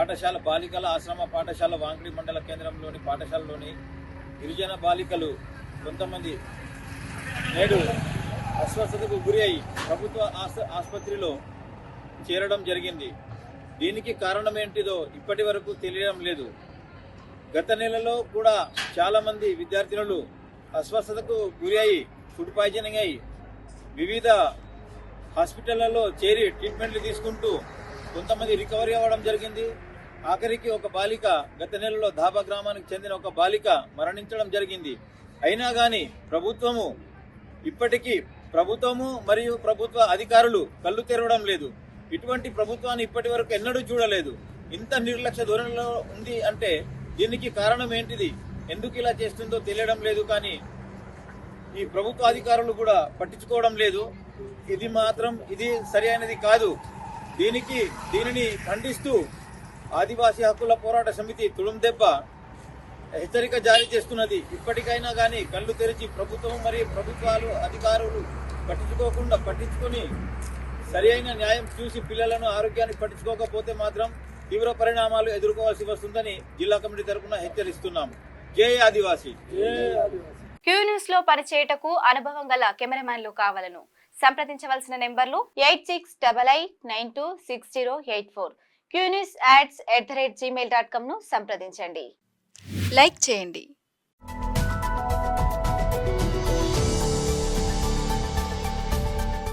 పాఠశాల బాలికల ఆశ్రమ పాఠశాల వాంకిడి మండల కేంద్రంలోని పాఠశాలలోని గిరిజన బాలికలు కొంతమంది నేడు అస్వస్థతకు గురి అయి ప్రభుత్వ ఆసుపత్రిలో చేరడం జరిగింది. దీనికి కారణం ఏంటిదో ఇప్పటి వరకు తెలియడం లేదు. గత నెలలో కూడా చాలామంది విద్యార్థినులు అస్వస్థతకు గురి అయి ఫుడ్ పాయిజనింగ్ అయి వివిధ హాస్పిటళ్లలో చేరి ట్రీట్మెంట్లు తీసుకుంటూ కొంతమంది రికవరీ అవ్వడం జరిగింది. ఆఖరికి ఒక బాలిక గత నెలలో ధాబా గ్రామానికి చెందిన ఒక బాలిక మరణించడం జరిగింది. అయినా కానీ ప్రభుత్వము మరియు ప్రభుత్వ అధికారులు కళ్ళు తెరవడం లేదు. ఇటువంటి ప్రభుత్వాన్ని ఇప్పటి వరకు ఎన్నడూ చూడలేదు. ఇంత నిర్లక్ష్య ధోరణిలో ఉంది అంటే దీనికి కారణం ఏంటిది, ఎందుకు ఇలా చేస్తుందో తెలియడం లేదు. కానీ ఈ ప్రభుత్వ అధికారులు కూడా పట్టించుకోవడం లేదు. ఇది సరి అయినది కాదు. దీనిని ఖండిస్తూ ఆదివాసీ హక్కుల పోరాట సమితి తుడుందెబ్బ హెచ్చరిక జారీ చేస్తున్నది. ఇప్పటికైనా కానీ కళ్ళు తెరిచి ప్రభుత్వం మరియు ప్రభుత్వాలు అధికారులు పట్టించుకొని సరి అయిన న్యాయం చూసి పిల్లలను ఆరోగ్యాన్ని పట్టించుకోకపోతే మాత్రం తీవ్ర పరిణామాలు ఎదుర్కోవాల్సి వస్తుందని జిల్లా కమిటీ తరఫున హెచ్చరిస్తున్నాం. జై ఆదివాసీ. క్యూ న్యూస్ లో పనిచేయటకు అనుభవం గల కెమెరామ్యాన్లు కావాలను సంప్రదించవలసిన నెంబర్లు 8688926084. qnewsads@gmail.com ను సంప్రదించండి. లైక్ చేయండి.